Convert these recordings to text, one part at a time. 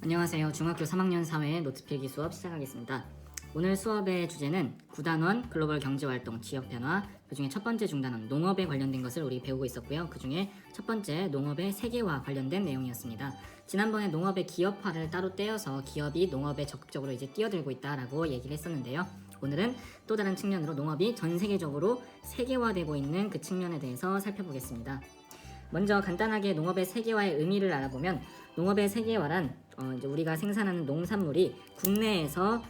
안녕하세요. 중학교 3학년 사회 노트 필기 수업 시작하겠습니다. 오늘 수업의 주제는 9단원 글로벌 경제활동 지역 변화, 그중에 첫 번째 중단원 농업에 관련된 것을 우리 배우고 있었고요. 그중에 첫 번째 농업의 세계화 관련된 내용이었습니다. 지난번에 농업의 기업화를 따로 떼어서 기업이 농업에 적극적으로 이제 뛰어들고 있다라고 얘기를 했었는데요. 오늘은 또 다른 측면으로 농업이 전 세계적으로 세계화되고 있는 그 측면에 대해서 살펴보겠습니다. 먼저 간단하게 농업의 세계화의 의미를 알아보면 농업의 세계화란 이제 우리가 생산하는 농산물이 국내에서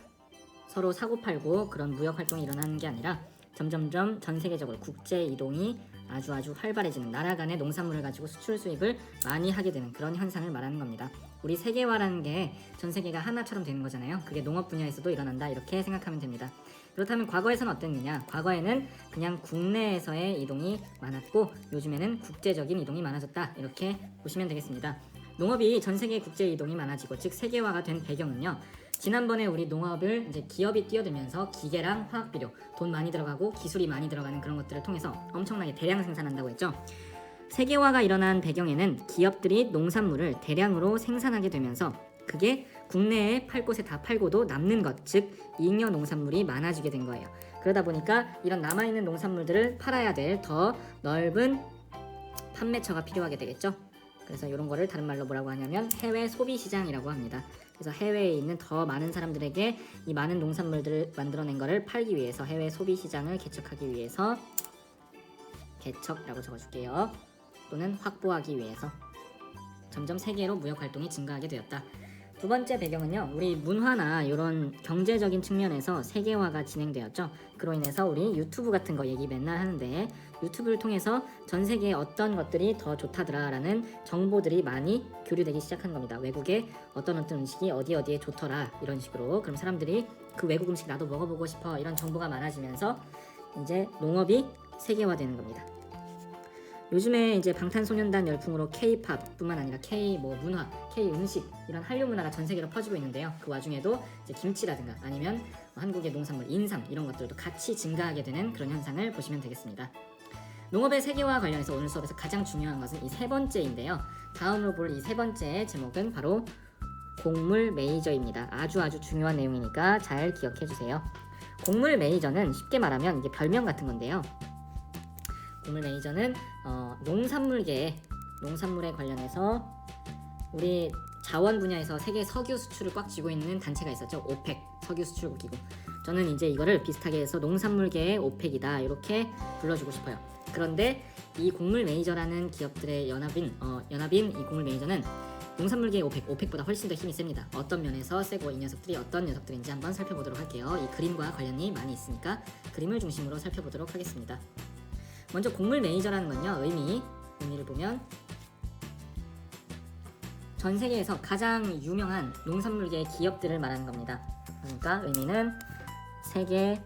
서로 사고팔고 그런 무역 활동이 일어나는 게 아니라 점점점 전 세계적으로 국제 이동이 아주 활발해지는, 나라 간의 농산물을 가지고 수출 수입을 많이 하게 되는 그런 현상을 말하는 겁니다. 우리 세계화라는 게 전 세계가 하나처럼 되는 거잖아요. 그게 농업 분야에서도 일어난다, 이렇게 생각하면 됩니다. 그렇다면 과거에서는 어땠느냐? 과거에는 그냥 국내에서의 이동이 많았고 요즘에는 국제적인 이동이 많아졌다, 이렇게 보시면 되겠습니다. 농업이 전 세계 국제 이동이 많아지고 즉 세계화가 된 배경은요, 지난번에 우리 농업을 이제 기업이 뛰어들면서 기계랑 화학 비료, 돈 많이 들어가고 기술이 많이 들어가는 그런 것들을 통해서 엄청나게 대량 생산한다고 했죠. 세계화가 일어난 배경에는 기업들이 농산물을 대량으로 생산하게 되면서 그게 국내에 팔 곳에 다 팔고도 남는 것, 즉 잉여 농산물이 많아지게 된 거예요. 그러다 보니까 이런 남아있는 농산물들을 팔아야 될 더 넓은 판매처가 필요하게 되겠죠. 그래서 이런 거를 다른 말로 뭐라고 하냐면 해외 소비 시장이라고 합니다. 그래서 해외에 있는 더 많은 사람들에게 이 많은 농산물들을 만들어낸 거를 팔기 위해서 해외 소비 시장을 개척하기 위해서, 개척이라고 적어줄게요. 또는 확보하기 위해서 점점 세계로 무역 활동이 증가하게 되었다. 두 번째 배경은요, 우리 문화나 이런 경제적인 측면에서 세계화가 진행되었죠. 그로 인해서 우리 유튜브 같은 거 얘기 맨날 하는데 유튜브를 통해서 전 세계에 어떤 것들이 더 좋다더라라는 정보들이 많이 교류되기 시작한 겁니다. 외국에 어떤 음식이 어디에 좋더라, 이런 식으로. 그럼 사람들이 그 외국 음식 나도 먹어보고 싶어, 이런 정보가 많아지면서 이제 농업이 세계화되는 겁니다. 요즘에 이제 방탄소년단 열풍으로 K-팝뿐만 아니라 문화, K-음식, 이런 한류 문화가 전 세계로 퍼지고 있는데요. 그 와중에도 이제 김치라든가 아니면 한국의 농산물 인삼, 이런 것들도 같이 증가하게 되는 그런 현상을 보시면 되겠습니다. 농업의 세계화 관련해서 오늘 수업에서 가장 중요한 것은 이 세 번째인데요. 다음으로 볼 이 세 번째 제목은 바로 곡물 매니저입니다. 아주 중요한 내용이니까 잘 기억해 주세요. 곡물 매니저는 쉽게 말하면 이게 별명 같은 건데요. 곡물 매니저는 농산물에 관련해서 우리 자원 분야에서 세계 석유 수출을 꽉 쥐고 있는 단체가 있었죠. 오펙, 석유 수출국 기구. 저는 이제 이거를 비슷하게 해서 농산물계의 오펙이다, 이렇게 불러주고 싶어요. 그런데 이 곡물 매니저라는 기업들의 연합인 이 곡물 매니저는 농산물계의 오펙보다 훨씬 더 힘이 셉니다. 어떤 면에서 세고 이 녀석들이 어떤 녀석들인지 한번 살펴보도록 할게요. 이 그림과 관련이 많이 있으니까 그림을 중심으로 살펴보도록 하겠습니다. 먼저 곡물 매니저라는 건요, 의미를 보면 전 세계에서 가장 유명한 농산물계 기업들을 말하는 겁니다. 그러니까 의미는 세계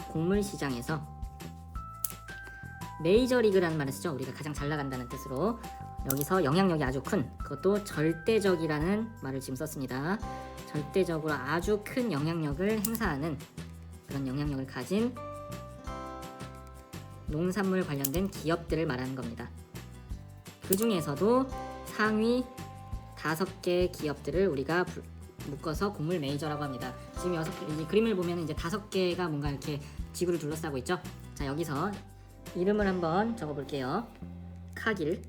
곡물 시장에서 메이저리그라는 말을 쓰죠. 우리가 가장 잘 나간다는 뜻으로. 여기서 영향력이 아주 큰, 그것도 절대적이라는 말을 지금 썼습니다. 절대적으로 아주 큰 영향력을 행사하는, 그런 영향력을 가진 농산물 관련된 기업들을 말하는 겁니다. 그 중에서도 상위 5개 기업들을 우리가 묶어서 곡물 메이저라고 합니다. 지금 이 그림을 보면 이제 5개가 뭔가 이렇게 지구를 둘러싸고 있죠. 자, 여기서 이름을 한번 적어볼게요. 카길,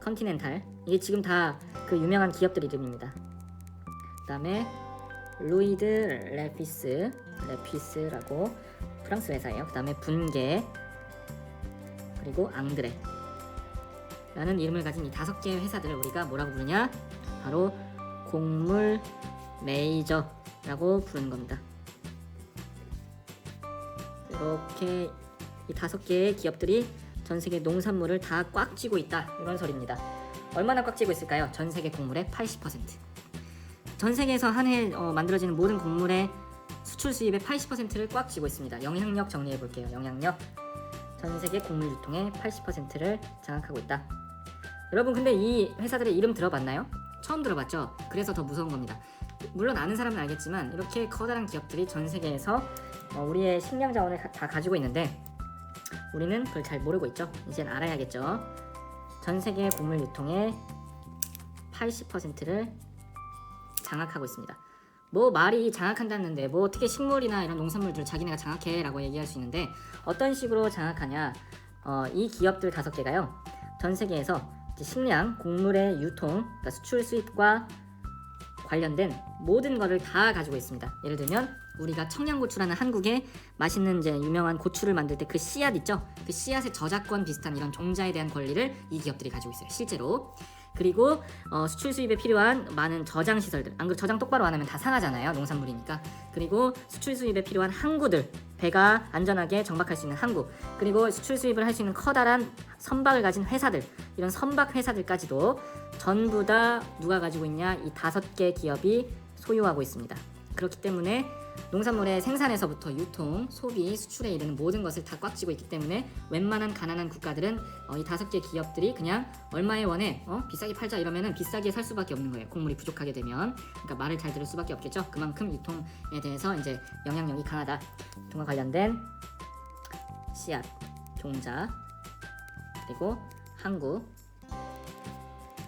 컨티넨탈, 이게 지금 다 그 유명한 기업들 이름입니다. 그 다음에 루이드 레피스라고 프랑스 회사예요. 그 다음에 분게, 그리고 앙드레 라는 이름을 가진 이 5개의 회사들을 우리가 뭐라고 부르냐? 바로 곡물 메이저라고 부르는 겁니다. 이렇게 이 5개의 기업들이 전 세계 농산물을 다 꽉 쥐고 있다, 이런 소리입니다. 얼마나 꽉 쥐고 있을까요? 전 세계 곡물의 80%. 전 세계에서 한 해 만들어지는 모든 곡물의 수출 수입의 80%를 꽉 쥐고 있습니다. 영향력 정리해 볼게요. 영향력. 전 세계 곡물 유통의 80%를 장악하고 있다. 여러분, 근데 이 회사들의 이름 들어봤나요? 처음 들어봤죠? 그래서 더 무서운 겁니다. 물론 아는 사람은 알겠지만 이렇게 커다란 기업들이 전 세계에서 우리의 식량 자원을 다 가지고 있는데 우리는 그걸 잘 모르고 있죠. 이젠 알아야겠죠. 전 세계 곡물 유통의 80%를 장악하고 있습니다. 뭐 말이 장악한다는데 뭐 어떻게 식물이나 이런 농산물들을 자기네가 장악해 라고 얘기할 수 있는데 어떤 식으로 장악하냐. 이 기업들 5개가요 전 세계에서 이제 식량, 곡물의 유통, 그러니까 수출 수입과 관련된 모든 것을 다 가지고 있습니다. 예를 들면 우리가 청양고추라는 한국의 맛있는 이제 유명한 고추를 만들 때 그 씨앗 있죠? 그 씨앗의 저작권 비슷한 이런 종자에 대한 권리를 이 기업들이 가지고 있어요. 실제로. 그리고 수출 수입에 필요한 많은 저장 시설들, 안 그래도 저장 똑바로 안 하면 다 상하잖아요, 농산물이니까. 그리고 수출 수입에 필요한 항구들, 배가 안전하게 정박할 수 있는 항구, 그리고 수출 수입을 할 수 있는 커다란 선박을 가진 회사들, 이런 선박 회사들까지도 전부 다 누가 가지고 있냐, 이 5개 기업이 소유하고 있습니다. 그렇기 때문에 농산물의 생산에서부터 유통, 소비, 수출에 이르는 모든 것을 다 꽉 쥐고 있기 때문에 웬만한 가난한 국가들은 이 5개 기업들이 그냥 얼마에 원해? 비싸게 팔자 이러면은 비싸게 살 수밖에 없는 거예요. 곡물이 부족하게 되면. 그러니까 말을 잘 들을 수밖에 없겠죠. 그만큼 유통에 대해서 이제 영향력이 강하다. 유통과 관련된 씨앗, 종자, 그리고 항구,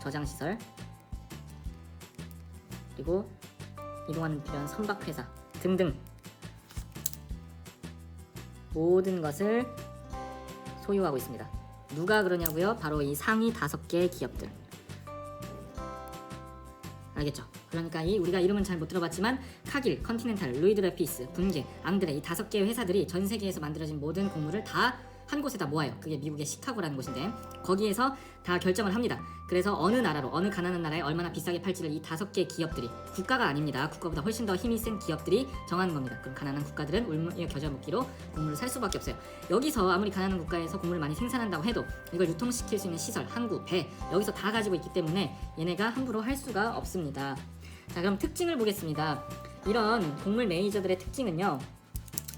저장시설, 그리고 이동하는 필요한 선박회사 등등 모든 것을 소유하고 있습니다. 누가 그러냐고요? 바로 이 상위 5개 기업들. 알겠죠? 그러니까 우리가 이름은 잘 못 들어봤지만 카길, 컨티넨탈, 루이드 레피스, 분계, 앙드레 이 5개의 회사들이 전 세계에서 만들어진 모든 곡물을 다 한 곳에다 모아요. 그게 미국의 시카고라는 곳인데 거기에서 다 결정을 합니다. 그래서 어느 나라로, 어느 가난한 나라에 얼마나 비싸게 팔지를 이 5개 기업들이, 국가가 아닙니다. 국가보다 훨씬 더 힘이 센 기업들이 정하는 겁니다. 그럼 가난한 국가들은 울며 겨자 먹기로 곡물을 살 수밖에 없어요. 여기서 아무리 가난한 국가에서 곡물을 많이 생산한다고 해도 이걸 유통시킬 수 있는 시설, 항구, 배 여기서 다 가지고 있기 때문에 얘네가 함부로 할 수가 없습니다. 자, 그럼 특징을 보겠습니다. 이런 곡물 매니저들의 특징은요,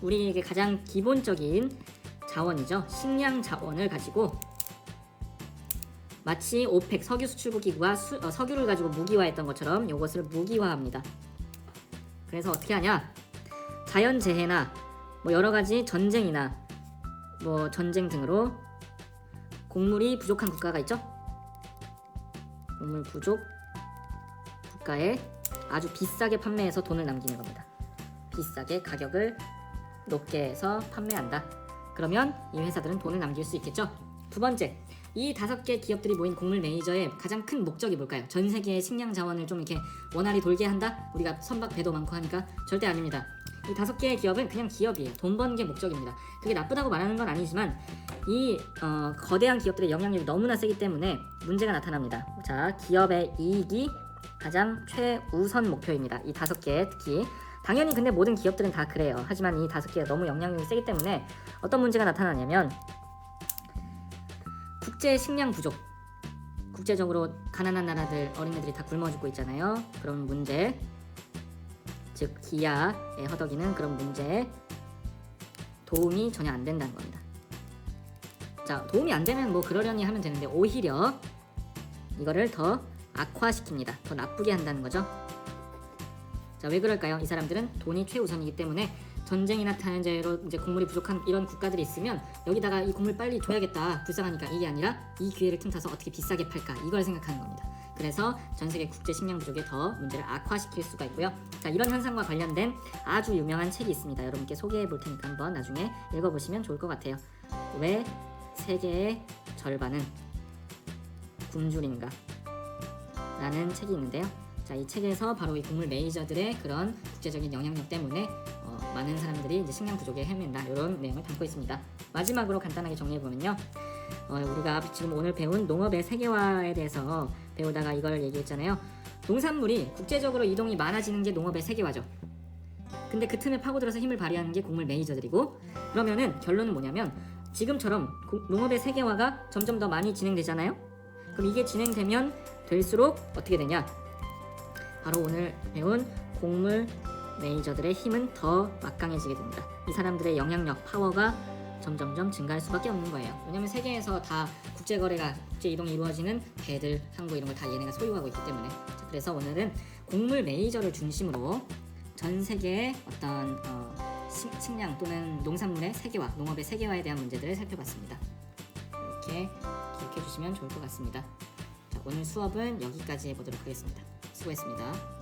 우리에게 가장 기본적인 자원이죠. 식량 자원을 가지고 마치 오펙 석유 수출국 기구가 석유를 가지고 무기화했던 것처럼 이것을 무기화합니다. 그래서 어떻게 하냐? 자연재해나 뭐 여러가지 전쟁이나 뭐 전쟁 등으로 곡물이 부족한 국가가 있죠. 곡물 부족 국가에 아주 비싸게 판매해서 돈을 남기는 겁니다. 비싸게 가격을 높게 해서 판매한다. 그러면 이 회사들은 돈을 남길 수 있겠죠. 두 번째, 이 5개 기업들이 모인 곡물 매니저의 가장 큰 목적이 뭘까요? 전 세계의 식량 자원을 좀 이렇게 원활히 돌게 한다? 우리가 선박 배도 많고 하니까 절대 아닙니다. 이 5개의 기업은 그냥 기업이에요. 돈 버는 게 목적입니다. 그게 나쁘다고 말하는 건 아니지만 이 거대한 기업들의 영향력이 너무나 세기 때문에 문제가 나타납니다. 자, 기업의 이익이 가장 최우선 목표입니다. 이 5개 특히. 당연히 근데 모든 기업들은 다 그래요. 하지만 이 5개가 너무 영향력이 세기 때문에 어떤 문제가 나타나냐면 국제 식량 부족, 국제적으로 가난한 나라들 어린애들이 다 굶어 죽고 있잖아요. 그런 문제, 즉 기아에 허덕이는 그런 문제에 도움이 전혀 안 된다는 겁니다. 자, 도움이 안 되면 뭐 그러려니 하면 되는데 오히려 이거를 더 악화시킵니다. 더 나쁘게 한다는 거죠. 자, 왜 그럴까요? 이 사람들은 돈이 최우선이기 때문에 전쟁이나 자연재해로 이제 곡물이 부족한 이런 국가들이 있으면 여기다가 이 곡물 빨리 줘야겠다, 불쌍하니까, 이게 아니라 이 기회를 틈타서 어떻게 비싸게 팔까, 이걸 생각하는 겁니다. 그래서 전 세계 국제 식량 부족에 더 문제를 악화시킬 수가 있고요. 자, 이런 현상과 관련된 아주 유명한 책이 있습니다. 여러분께 소개해 볼 테니까 한번 나중에 읽어보시면 좋을 것 같아요. 왜 세계의 절반은 굶주린가? 라는 책이 있는데요. 자, 이 책에서 바로 이 곡물 매니저들의 그런 국제적인 영향력 때문에 많은 사람들이 이제 식량 부족에 헤맨다, 이런 내용을 담고 있습니다. 마지막으로 간단하게 정리해보면요, 우리가 지금 오늘 배운 농업의 세계화에 대해서 배우다가 이걸 얘기했잖아요. 농산물이 국제적으로 이동이 많아지는 게 농업의 세계화죠. 근데 그 틈에 파고들어서 힘을 발휘하는 게 곡물 매니저들이고, 그러면은 결론은 뭐냐면 지금처럼 농업의 세계화가 점점 더 많이 진행되잖아요. 그럼 이게 진행되면 될수록 어떻게 되냐? 바로 오늘 배운 곡물 매니저들의 힘은 더 막강해지게 됩니다. 이 사람들의 영향력, 파워가 점점점 증가할 수밖에 없는 거예요. 왜냐면 세계에서 다 국제거래가, 국제 이동이 이루어지는 배들, 항구 이런 걸 다 얘네가 소유하고 있기 때문에. 자, 그래서 오늘은 곡물 매니저를 중심으로 전 세계의 어떤 식량 또는 농산물의 세계화, 농업의 세계화에 대한 문제들을 살펴봤습니다. 이렇게 기억해 주시면 좋을 것 같습니다. 자, 오늘 수업은 여기까지 해보도록 하겠습니다. 수고했습니다.